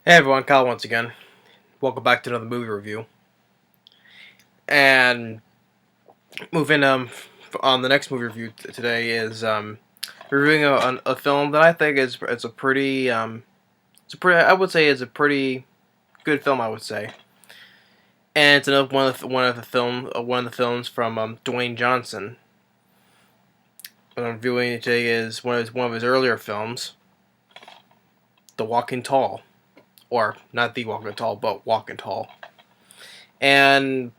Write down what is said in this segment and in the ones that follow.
Hey everyone, Kyle once again. Welcome back to another movie review. And moving on the next movie review today is reviewing a film that I think is it's a pretty I would say is a pretty good film, I would say. And it's another one of the films from Dwayne Johnson. What I'm reviewing today is one of his earlier films, The Walking Tall, or not The Walking Tall, but Walking Tall. And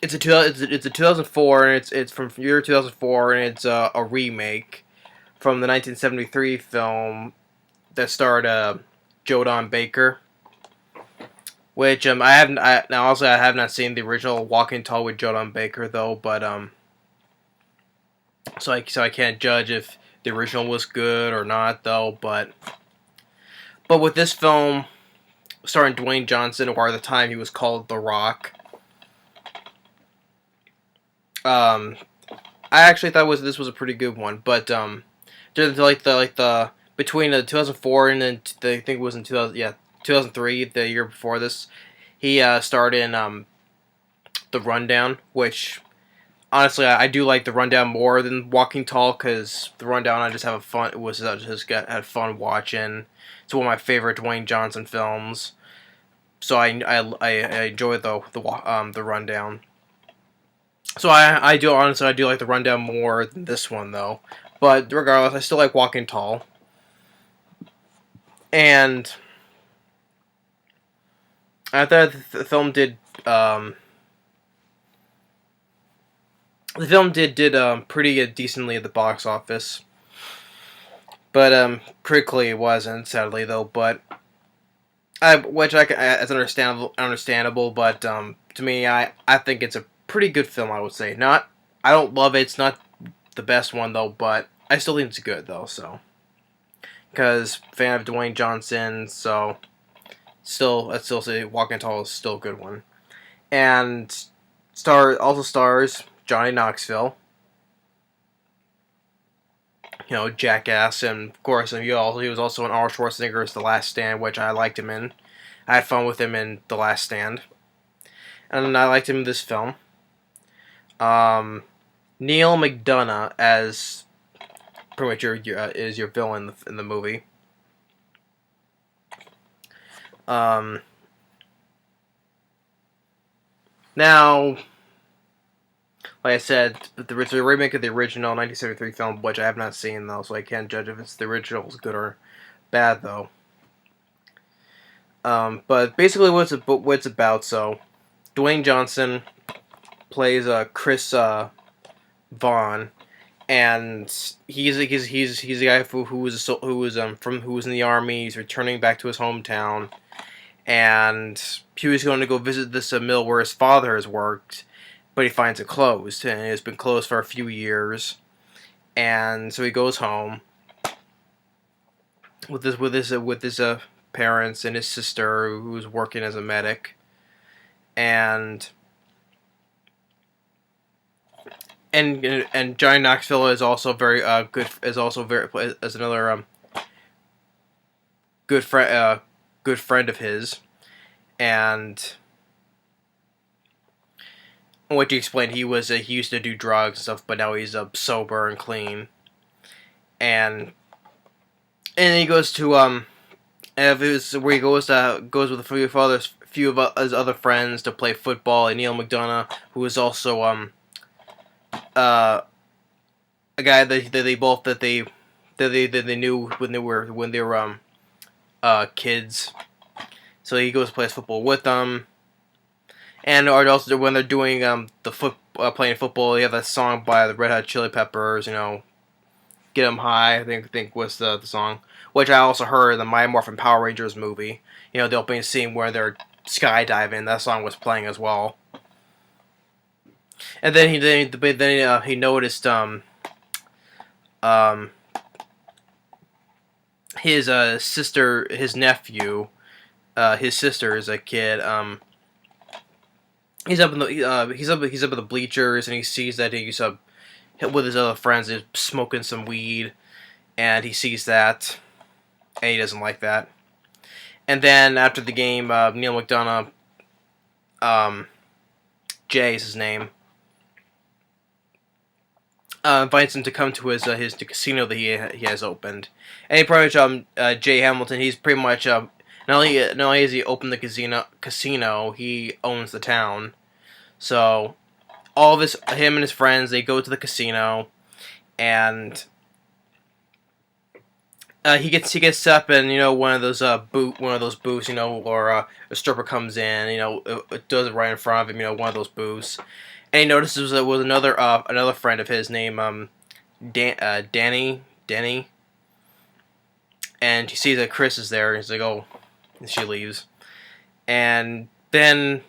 it's a 2004, and it's from year 2004, and it's a remake from the 1973 film that starred Jodan Baker. Which I haven't. Now also I have not seen the original Walking Tall with Jodan Baker though, but so I can't judge if the original was good or not though. But with this film starring Dwayne Johnson, or at the time he was called The Rock. Um, I actually thought this was a pretty good one, but just the between the 2004 and then I think it was in 2003, the year before this, he starred in The Rundown, which honestly I do like The Rundown more than Walking Tall, because The Rundown I just have a fun had fun watching. It's one of my favorite Dwayne Johnson films, so I enjoy the Rundown. So I do like The Rundown more than this one though. But regardless, I still like Walking Tall. And I thought the film did pretty decently at the box office. But critically it wasn't, sadly though. But it's understandable. But to me, I think it's a pretty good film. I would say not. I don't love it. It's not the best one though, but I still think it's good though. So, because fan of Dwayne Johnson, so I'd still say Walking Tall is still a good one. And also stars Johnny Knoxville, Jackass, and of course he was also in Arnold Schwarzenegger's The Last Stand, which I liked him in. I had fun with him in The Last Stand, and I liked him in this film. Neal McDonough as pretty much is your villain in the movie. Um, Now, like I said, it's a remake of the original 1973 film, which I have not seen though, so I can't judge if the original is good or bad though. But basically, what it's about. So, Dwayne Johnson plays Chris Vaughn, and he's a guy who was in the army. He's returning back to his hometown, and he was going to go visit this mill where his father has worked, but he finds it closed, and it's been closed for a few years. And so he goes home with his parents and his sister, who's working as a medic, and Johnny Knoxville is also very good. Is also very as another good friend of his, and what you explained, he used to do drugs and stuff, but now he's sober and clean, and he goes to where he goes with few of his other friends to play football, and Neal McDonough, who is also a guy that they knew when they were kids. So he goes to play football with them, and or also when they're doing playing football, they have that song by the Red Hot Chili Peppers, "Get 'Em High." I think was the song, which I also heard in the Mighty Morphin Power Rangers movie. The opening scene where they're skydiving, that song was playing as well. And then he noticed um his sister, his nephew, his sister is a kid. He's up in the bleachers, and he sees that he's with his other friends is smoking some weed, and he sees that, and he doesn't like that. And then after the game, Neal McDonough, Jay is his name, invites him to come to his casino that he has opened. And he pretty much Jay Hamilton. He's pretty much not only has he opened the casino, he owns the town. So all of him and his friends, they go to the casino, and he gets up in one of those booths, or a stripper comes in, it does it right in front of him, one of those booths, and he notices it was another friend of his named Danny, and he sees that Chris is there, and he's like, oh, and she leaves, and then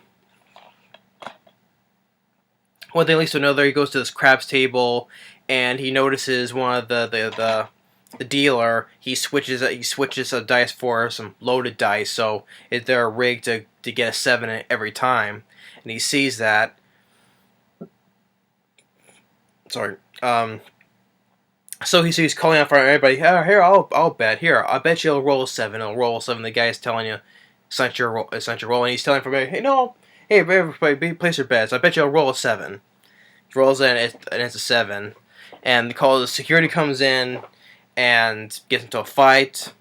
one thing leads to another. He goes to this craps table, and he notices one of the dealer. He switches a dice for some loaded dice, so they're rigged to get a 7 every time. And he sees that. Sorry. So he's calling out for everybody. Here, I'll bet. Here, I bet you'll roll a 7. I'll roll a 7. The guy's telling you, it's not your roll, and he's telling everybody, hey, no. Hey, everybody, place your bets. I bet you'll roll a 7. He rolls in, and it's a 7. And the security comes in and gets into a fight.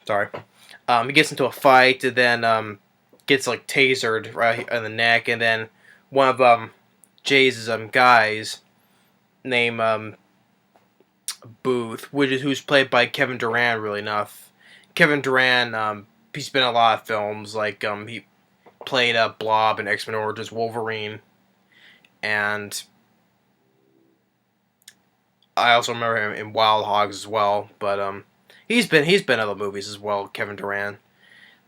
Sorry. He gets into a fight, and then gets like tasered right in the neck, and then one of Jay's guys named Booth, who's played by Kevin Durand, really enough. Kevin Durand, he's been in a lot of films, like he played Blob in X-Men Origins Wolverine, and I also remember him in Wild Hogs as well. But he's been in other movies as well, Kevin Durand.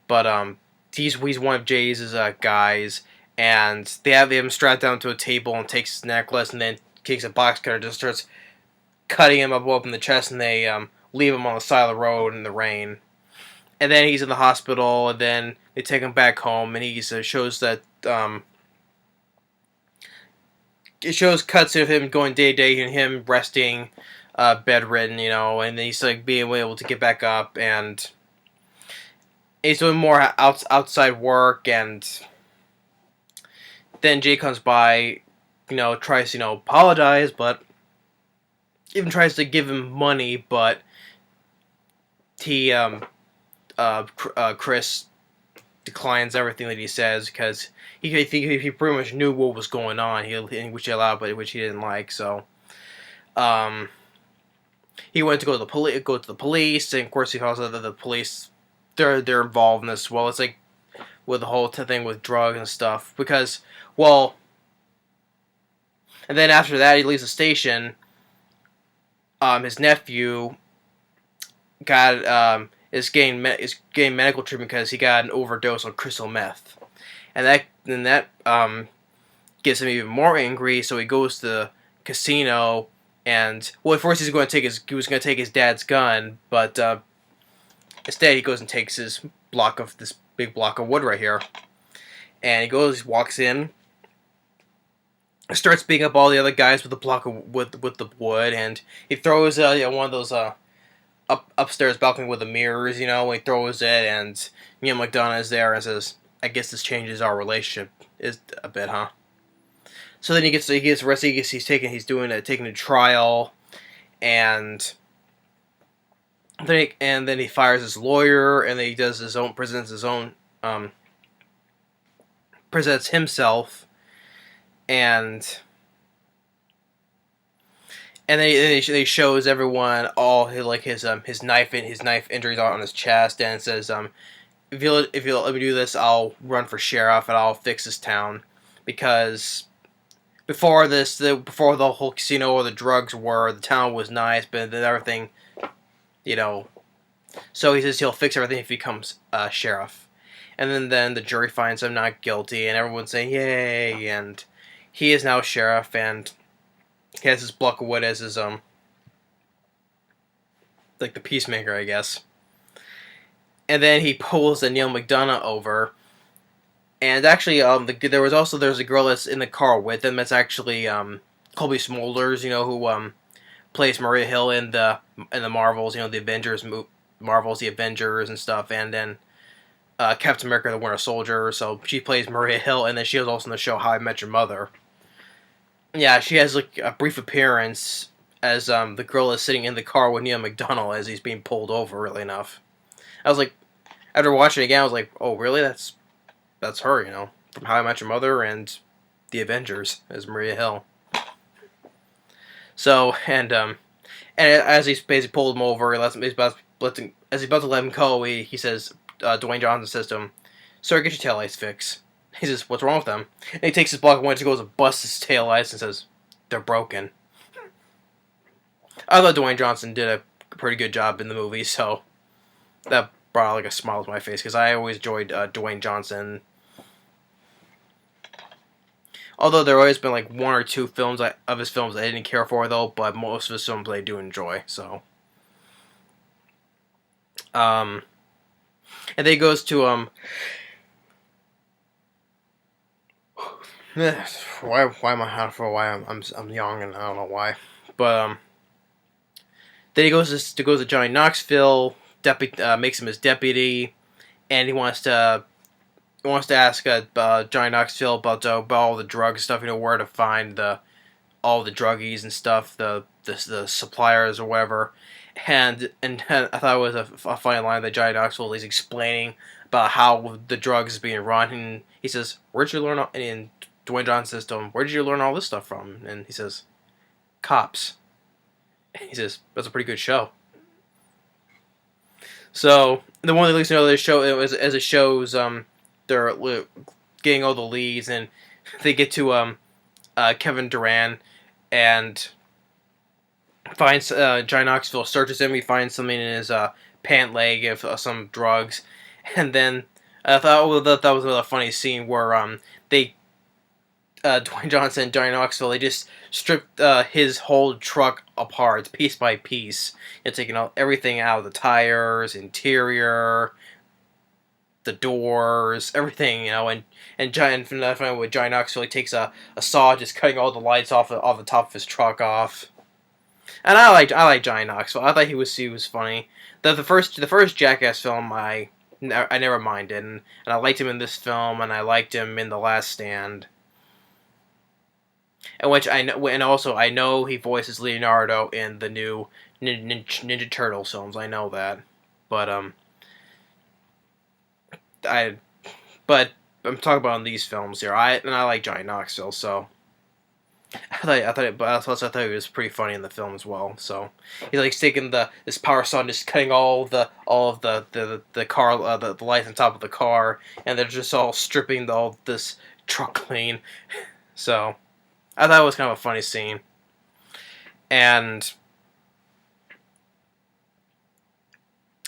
But he's one of Jay's guys, and they have him strapped down to a table and takes his necklace, and then takes a box cutter and just starts cutting him up in the chest, and they leave him on the side of the road in the rain. And then he's in the hospital, and then they take him back home, and he shows that it shows cuts of him going day to day, and him resting, bedridden, and he's like being able to get back up, and he's doing more outside work, and then Jay comes by, tries to apologize, but even tries to give him money, but he Chris declines everything that he says because he pretty much knew what was going on. Which he allowed, but which he didn't like. So, he went to go to the police, and of course he found out that the police they're involved in this as well. It's like with the whole thing with drugs and stuff because and then after that he leaves the station. His nephew is getting medical treatment because he got an overdose on crystal meth, and that gets him even more angry. So he goes to the casino, and at first he was going to take his dad's gun, but instead he goes and takes this big block of wood right here, and walks in, starts beating up all the other guys with the block of with the wood, and he throws one of those upstairs balcony with the mirrors, and he throws it, and Neal McDonough is there and says, "I guess this changes our relationship is a bit, huh?" So then he gets arrested. He's taken a trial, and then he fires his lawyer, and then he does presents himself, and they shows everyone all his knife injuries on his chest, and it says if you'll let me do this, I'll run for sheriff and I'll fix this town, because before the whole casino or the drugs the town was nice, but then everything, so he says he'll fix everything if he becomes sheriff, and then the jury finds him not guilty, and everyone's saying yay, and he is now sheriff, and he has his block of wood as his like the peacemaker, I guess. And then he pulls a Neal McDonough over, and actually there's a girl that's in the car with him that's actually Colby Smulders, who plays Maria Hill in the Marvels, the Avengers, Marvels, the Avengers and stuff, and then Captain America: The Winter Soldier. So she plays Maria Hill, and then she was also in the show How I Met Your Mother. Yeah, she has like a brief appearance as the girl is sitting in the car with Neal McDonough as he's being pulled over. Really enough, I was like, after watching it again, I was like, oh really? That's her, from How I Met Your Mother and the Avengers as Maria Hill. So and as he's basically pulled him over, as he's about to let him go, he says, Dwayne Johnson says to him, "Sir, get your taillights fixed." He says, "What's wrong with them?" And he takes his block and goes to bust his taillights and says, "They're broken." I thought Dwayne Johnson did a pretty good job in the movie, so that brought like a smile to my face because I always enjoyed Dwayne Johnson. Although there always been like one or two films of his films I didn't care for though, but most of his films I do enjoy. So, and then he goes to why am I for why I'm young and I don't know why, but then he goes to Johnny Knoxville, makes him his deputy, and he wants to ask Johnny Knoxville about all the drug stuff, where to find all the druggies and stuff, the suppliers or whatever. And I thought it was a funny line that Johnny Knoxville is explaining about how the drugs is being run, and he says, "Where'd you learn?" And Dwayne Johnson says to him, "Where did you learn all this stuff from?" And he says, "Cops." And he says, "That's a pretty good show." So the one that leads to know this show, as it shows, they're getting all the leads, and they get to Kevin Durand, and finds Johnny Knoxville searches him. He finds something in his pant leg of some drugs, and then I thought that was a funny scene where they Dwayne Johnson and Johnny Knoxville, they just stripped his whole truck apart piece by piece, taking everything out of the tires, interior, the doors, everything, and finally with Johnny Knoxville, he takes a saw, just cutting all the lights off the top of his truck off. And I like Johnny Knoxville. I thought he was funny. The first Jackass film I never minded, and I liked him in this film, and I liked him in The Last Stand. And I know he voices Leonardo in the new Ninja Turtles films. I know that, but I'm talking about in these films here. I like Johnny Knoxville, so I thought he was pretty funny in the film as well. So he's like taking this power saw and just cutting all of the car the lights on top of the car, and they're just all stripping all this truck clean. So I thought it was kind of a funny scene, and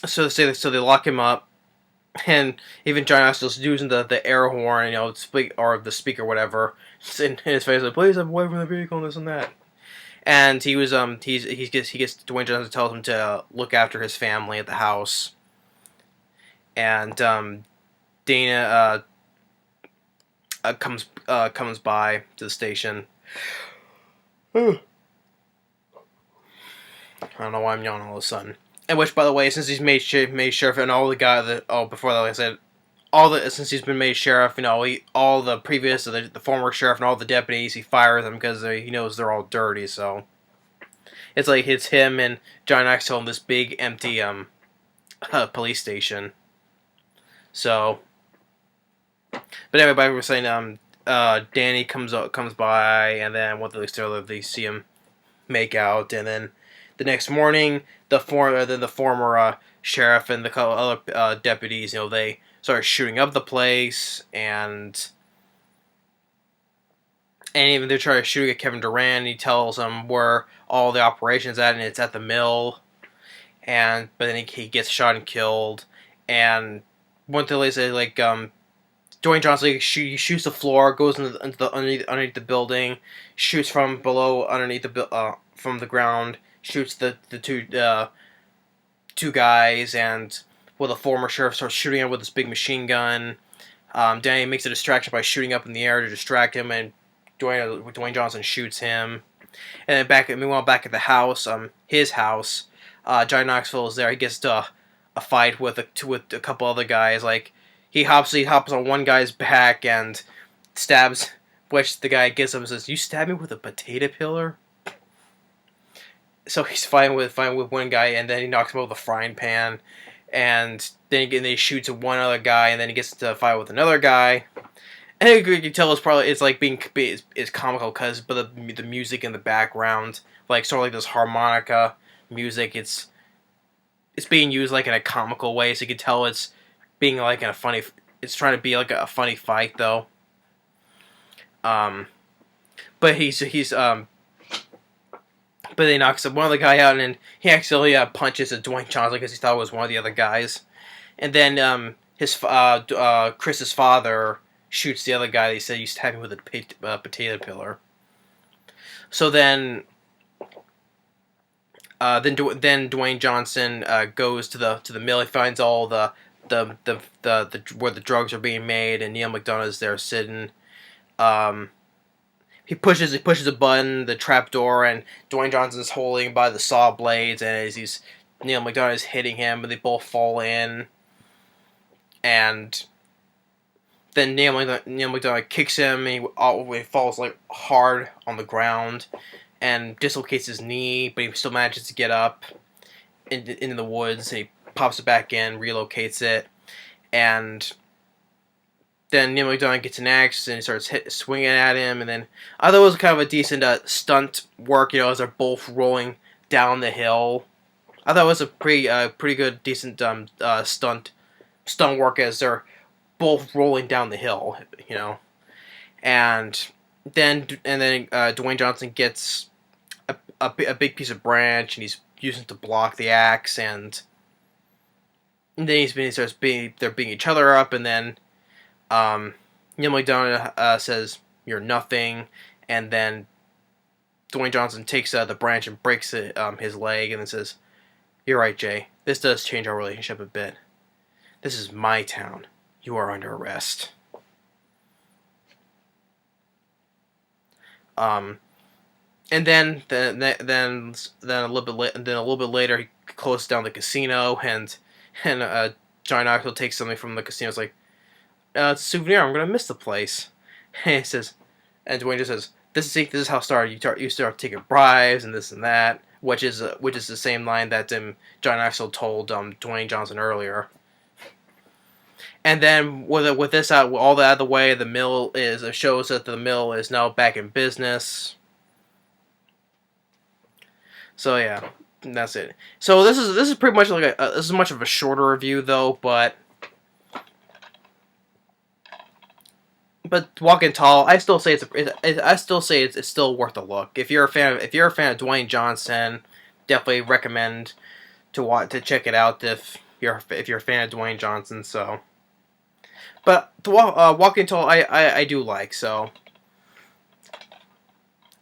so they lock him up. And even Johnny Knoxville's using the air horn, or the speaker, whatever, in his face, like, "Please step away from the vehicle," and this and that. And he gets Dwayne Johnson tells him to look after his family at the house. And Dana comes by to the station. I don't know why I'm yawning all of a sudden. And which, by the way, since he's made sheriff, and all the guy before that, like I said, since he's been made sheriff, all the previous, the former sheriff and all the deputies, he fires them because he knows they're all dirty. So it's like it's him and Johnny Knoxville in this big empty police station. So, but anyway, we were saying Danny comes by, and then they see him make out, and then the next morning, the former sheriff and the other deputies, they start shooting up the place, and even they're trying to shoot at Kevin Durand. He tells them where all the operations at, and it's at the mill. But then he gets shot and killed. And one thing they say, like, Dwayne Johnson, he shoots the floor, goes underneath the building, shoots from below from the ground, shoots the two guys, and the former sheriff starts shooting him with this big machine gun. Danny makes a distraction by shooting up in the air to distract him, and Dwayne Johnson shoots him. And then meanwhile, back at the house, his house, Johnny Knoxville is there. He gets to a fight with a couple other guys. Like he hops on one guy's back and stabs, which the guy gets him and says, "You stabbed me with a potato peeler." So he's fighting with one guy, and then he knocks him over with a frying pan, and then he shoots at one other guy, and then he gets into a fight with another guy. And you can tell it's like it's comical because the music in the background, like sort of like this harmonica music, it's being used like in a comical way, so you can tell it's being like in a funny. It's trying to be like a funny fight though. But but they knocks one of the guy out, and he accidentally punches a Dwayne Johnson because he thought it was one of the other guys. And then Chris's father shoots the other guy. They said he stabbed him with a potato peeler. So then Dwayne Johnson goes to the mill. He finds all the where the drugs are being made, and Neal McDonough is there sitting. He pushes a button, the trap door, and Dwayne Johnson's holding by the saw blades, and as Neal McDonough is hitting him, but they both fall in, and then Neal McDonough kicks him, and he falls like hard on the ground, and dislocates his knee, but he still manages to get up into the woods, and he pops it back in, relocates it, and then Neal McDonough gets an axe and he starts swinging at him, and then I thought it was kind of a decent stunt work, as they're both rolling down the hill. I thought it was a pretty good, decent stunt work as they're both rolling down the hill, and then Dwayne Johnson gets a big piece of branch and he's using it to block the axe, and then they're beating each other up, and then Neal McDonough says, "You're nothing," and then Dwayne Johnson takes the branch and breaks his leg, and then says, "You're right, Jay. This does change our relationship a bit. This is my town. You are under arrest." And then a little bit later, he closes down the casino, and Johnny Knoxville takes something from the casino. It's like, it's a souvenir. I'm gonna miss the place. And he says, and Dwayne just says, "This is how it started. You start taking bribes and this and that," which is the same line that John Knoxville told Dwayne Johnson earlier. And then with this out all that out of the way, the mill shows that the mill is now back in business. So yeah, that's it. So this is pretty much like this is much of a shorter review though, but Walking Tall, I still say it's still worth a look. If you're a fan of Dwayne Johnson, definitely recommend to check it out if you're a fan of Dwayne Johnson. So, but Walking Tall, I do like. So,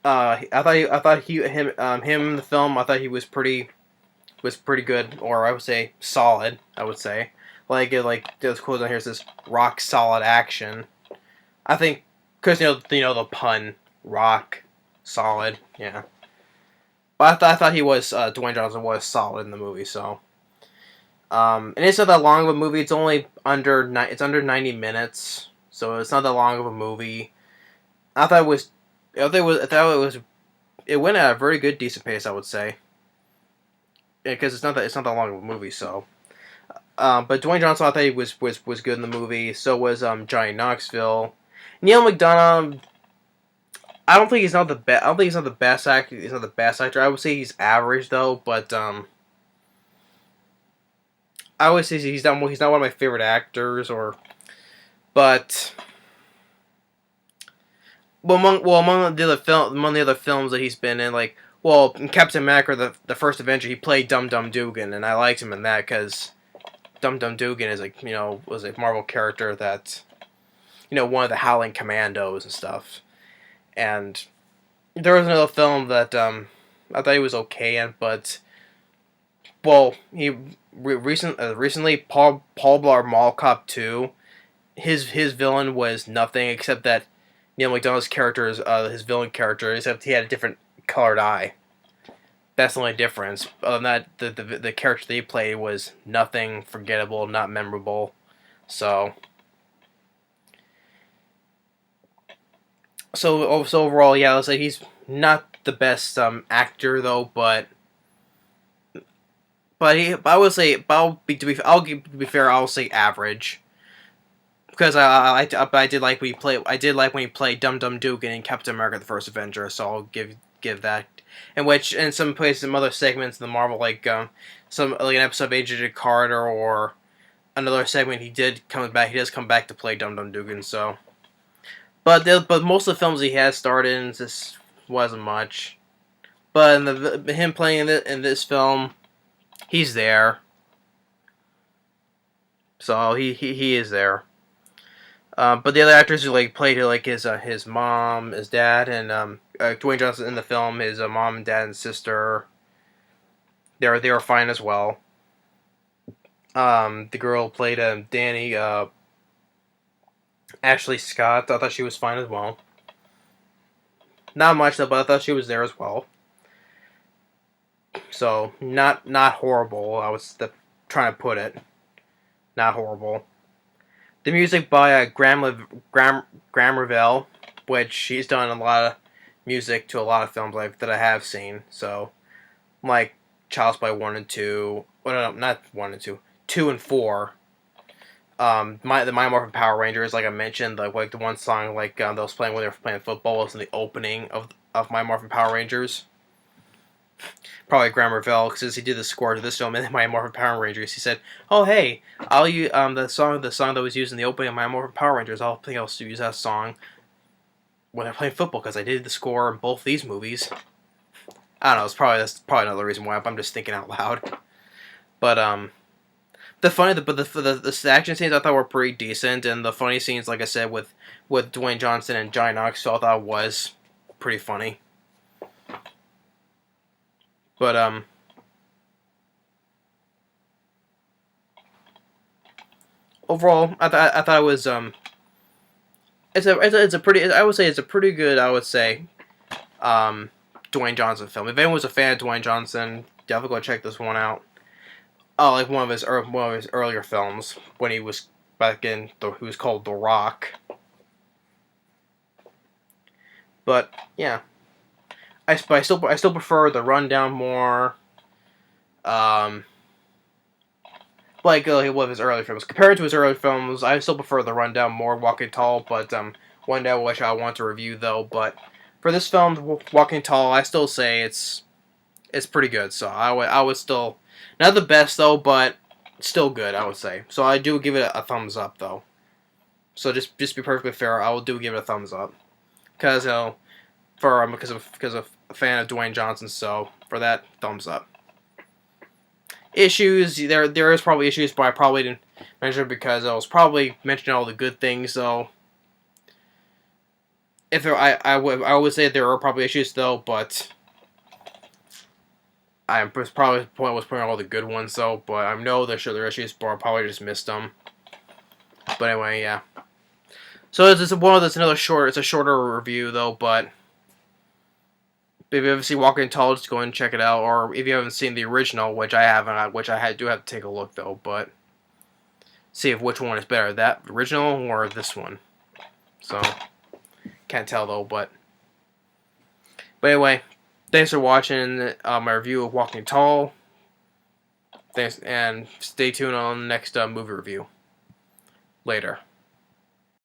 I thought him in the film, I thought he was pretty good, or I would say solid. I would say like there's quote on here says rock solid action. I think, because the pun, rock, solid, yeah. But I thought he was, Dwayne Johnson was solid in the movie, so. And it's not that long of a movie, it's under 90 minutes, so it's not that long of a movie. I thought it went at a very good, decent pace, I would say. Because it's not that long of a movie, so. But Dwayne Johnson, I thought he was good in the movie, so was, Johnny Knoxville. Neal McDonough, I don't think he's not the best. I don't think he's not the best actor. He's not the best actor. I would say he's average though, but I would say he's not one of my favorite actors. But among the other films that he's been in, like in Captain America, the first Avenger, he played Dum Dum Dugan, and I liked him in that because Dum Dum Dugan is was a Marvel character that. One of the Howling Commandos and stuff. And there was another film that I thought he was okay in, but he recently Paul Blart Mall Cop 2, his villain was nothing except that Neal McDonough's character is his villain character, except he had a different colored eye. That's the only difference. Other than that, the character they played was nothing forgettable, not memorable. So overall, yeah, let's say he's not the best actor though, but I would say, to be fair, I'll say average. Because I did like when he played. I did like when he played Dum Dum Dugan in Captain America: The First Avenger. So I'll give that. In some places, some other segments in the Marvel, like some like an episode of Agent Carter or another segment, he does come back to play Dum Dum Dugan. So, but most of the films he has starred in just wasn't much. But him playing in this film, he's there. So he is there. But the other actors who played like his mom, his dad, and Dwayne Johnson in the film, his mom, dad, and sister, they were fine as well. The girl played Danny, Ashley Scott. I thought she was fine as well. Not much though, but I thought she was there as well. So not horrible. I was trying to put it. Not horrible. The music by Graham Revell, which he's done a lot of music to a lot of films that I have seen. So, like Child's Play 1 and 2. Well, no, not 1 and 2. 2 and 4. The Mighty Morphin Power Rangers, like I mentioned, like the one song that was playing when they were playing football was in the opening of Mighty Morphin Power Rangers. Probably Graham Revell, because he did the score to this film and Mighty Morphin Power Rangers. He said, "Oh hey, I'll use the song that was used in the opening of Mighty Morphin Power Rangers. I'll use that song when I play football because I did the score in both these movies." I don't know. That's probably another reason why I'm just thinking out loud. But the action scenes I thought were pretty decent, and the funny scenes, like I said, with Dwayne Johnson and Johnny Knoxville, I thought was pretty funny. But overall, I thought it was it's a pretty, I would say it's a pretty good, I would say, Dwayne Johnson film. If anyone was a fan of Dwayne Johnson, definitely go check this one out. Oh, like one of his earlier films when he was he was called The Rock. But yeah. I still prefer the Rundown more. Like one of his early films. Compared to his early films, I still prefer the Rundown more. Walking Tall, but one day which I want to review though. But for this film, Walking Tall, I still say it's pretty good. So I would still, not the best though, but still good. I would say. So I do give it a thumbs up though. So just be perfectly fair, I will give it a thumbs up because because of a fan of Dwayne Johnson, so for that, thumbs up. Issues, there is probably issues, but I probably didn't mention it because I was probably mentioning all the good things, so if there, I would say there are probably issues though, but I was probably the point was putting all the good ones though, but I know there are issues, but I probably just missed them. But anyway, yeah. So it's another short. It's a shorter review though, but if you ever see Walking Tall, just go and check it out. Or if you haven't seen the original, which I haven't, do have to take a look though, but see if which one is better, that original or this one. So can't tell though, but anyway, thanks for watching my review of Walking Tall. Thanks, and stay tuned on the next movie review. Later.